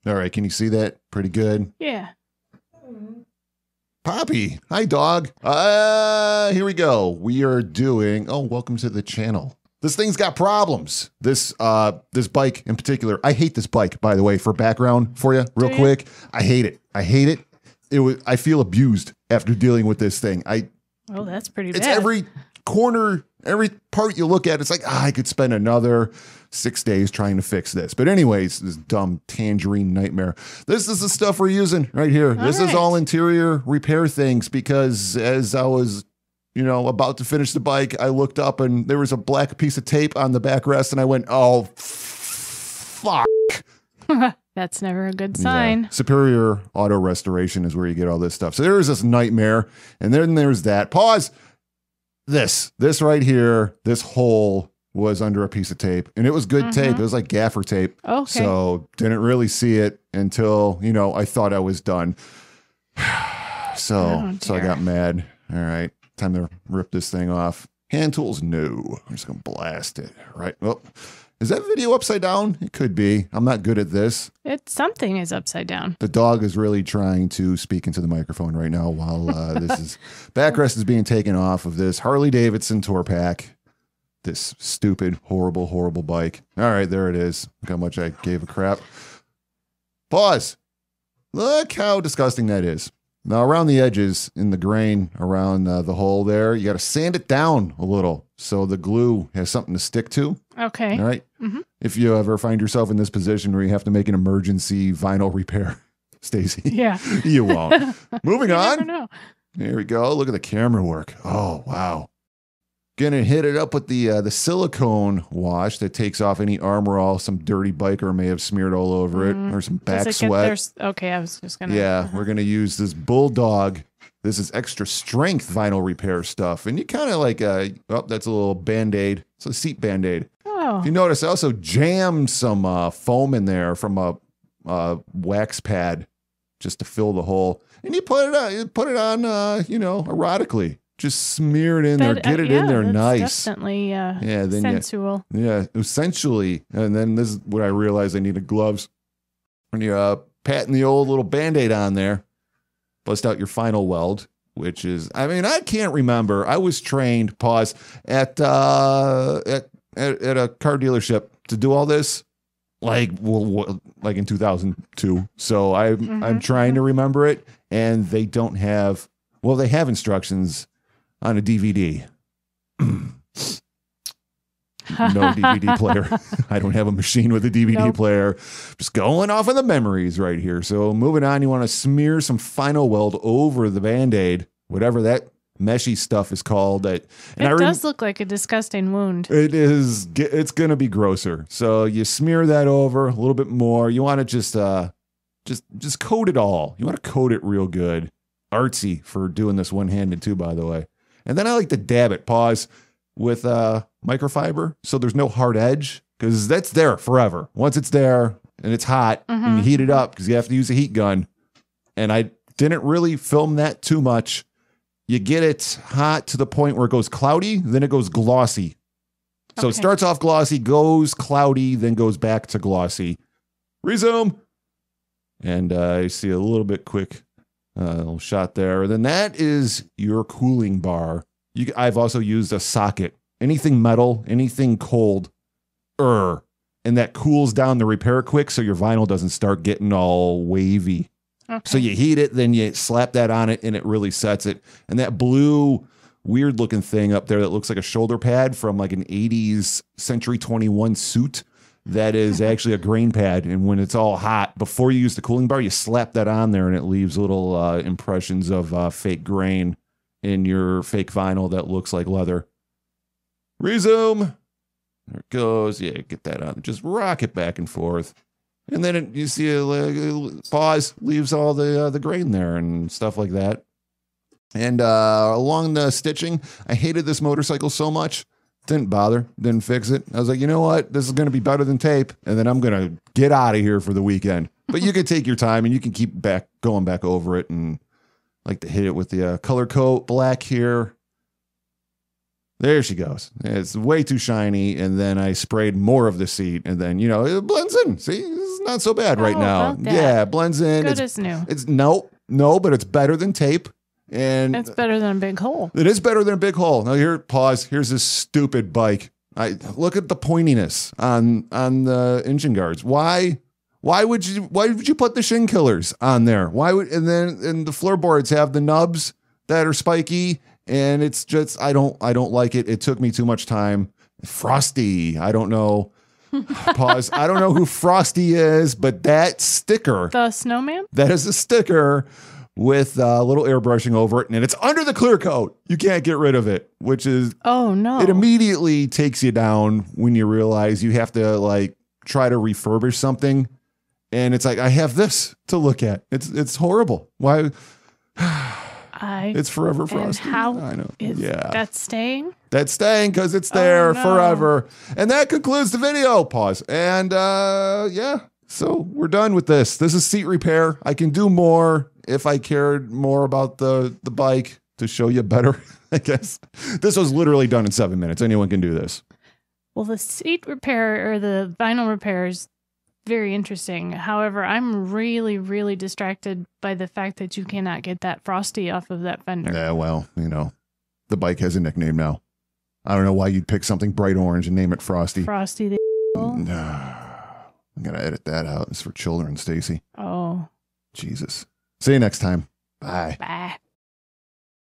All right, can you see that? Pretty good. Yeah. Poppy, hi dog. Here we go. We are doing, welcome to the channel. This thing's got problems. This bike in particular. I hate this bike, by the way, for background for you, real quick. I hate it. I feel abused after dealing with this thing. Oh, that's pretty bad. It's every corner, every part you look at, it's like, I could spend another 6 days trying to fix this. But anyways, this dumb tangerine nightmare. This is the stuff we're using right here. This is all interior repair things, because as I was, about to finish the bike, I looked up and there was a black piece of tape on the backrest and I went, oh, fuck. That's never a good sign. Yeah. Superior Auto Restoration is where you get all this stuff. So there is this nightmare, and then there's that. Pause. This right here, this hole was under a piece of tape, and it was good tape. It was like gaffer tape. Okay. So didn't really see it until, I thought I was done. So I got mad. All right, time to rip this thing off. Hand tools, no. I'm just going to blast it. Right. Well, is that video upside down? It could be. I'm not good at this. Something is upside down. The dog is really trying to speak into the microphone right now while backrest is being taken off of this Harley Davison tour pack. This stupid, horrible, horrible bike. All right, there it is. Look how much I gave a crap. Pause. Look how disgusting that is. Now, around the edges, in the grain, around the hole there, you got to sand it down a little so the glue has something to stick to. Okay. All right? If you ever find yourself in this position where you have to make an emergency vinyl repair, Stacy. Yeah. You won't. Moving on. Never know. There we go. Look at the camera work. Oh, wow. Gonna hit it up with the silicone wash that takes off any armor all some dirty biker may have smeared all over it, or some back sweat. Okay, I was just gonna. Yeah, we're gonna use this Bulldog. This is extra strength vinyl repair stuff, and you kind of like that's a little Band-Aid. It's a seat Band-Aid. Oh. If you notice, I also jammed some foam in there from a wax pad just to fill the hole, and you put it on, erotically. Just smear it in there, get it in there nice. Definitely sensual. Essentially. And then this is what I realized I needed gloves. When you're patting the old little Band-Aid on there, bust out your final weld, which is, I can't remember. I was trained, pause, at a car dealership to do all this, like in 2002. So I'm trying to remember it, and they don't have, they have instructions on a DVD. No DVD player. I don't have a machine with a DVD player. Just going off of the memories right here. So moving on, you want to smear some final weld over the Band-Aid, whatever that meshy stuff is called. It does look like a disgusting wound. It is. It's going to be grosser. So you smear that over a little bit more. You want to just coat it all. You want to coat it real good. Artsy for doing this one-handed too, by the way. And then I like to dab it, pause, with microfiber, so there's no hard edge, because that's there forever. Once it's there and it's hot, and you heat it up, because you have to use a heat gun. And I didn't really film that too much. You get it hot to the point where it goes cloudy, then it goes glossy. So it starts off glossy, goes cloudy, then goes back to glossy. Resume. And I see a little bit quick little shot there. Then that is your cooling bar. I've also used a socket. Anything metal, anything cold, and that cools down the repair quick so your vinyl doesn't start getting all wavy. Okay. So you heat it, then you slap that on it, and it really sets it. And that blue, weird-looking thing up there that looks like a shoulder pad from like an 80s Century 21 suit, that is actually a grain pad, and when it's all hot, before you use the cooling bar, you slap that on there, and it leaves little impressions of fake grain in your fake vinyl that looks like leather. Resume. There it goes. Yeah, get that on. Just rock it back and forth. And then you see a pause, leaves all the grain there and stuff like that. And along the stitching, I hated this motorcycle so much. Didn't bother, didn't fix it. I was like, you know what? This is going to be better than tape. And then I'm going to get out of here for the weekend. But you can take your time and you can keep going back over it, and like to hit it with the color coat black here. There she goes. It's way too shiny. And then I sprayed more of the seat, and then, it blends in. See, this is not so bad right now. Yeah, blends in. Good as new. It's no, but it's better than tape. And it's better than a big hole. It is better than a big hole. Now here, pause. Here's this stupid bike. Look at the pointiness on the engine guards. Why would you put the shin killers on there? And the floorboards have the nubs that are spiky, and it's just I don't like it. It took me too much time. Frosty, I don't know. Pause. I don't know who Frosty is, but that sticker, the snowman, that is a sticker with a little airbrushing over it, and it's under the clear coat. You can't get rid of it, which is oh no. It immediately takes you down when you realize you have to like try to refurbish something, and it's like I have this to look at. It's horrible. Why? It's forever Frosty. How I know. That's staying? That's staying because it's there forever. And that concludes the video. Pause. And so we're done with this. This is seat repair. I can do more if I cared more about the bike to show you better, I guess. This was literally done in 7 minutes. Anyone can do this. Well, the seat repair or the vinyl repair is very interesting. However, I'm really, really distracted by the fact that you cannot get that Frosty off of that fender. Yeah, well, the bike has a nickname now. I don't know why you'd pick something bright orange and name it Frosty. Frosty the I'm going to edit that out. It's for children, Stacy. Oh. Jesus. See you next time. Bye. Bye.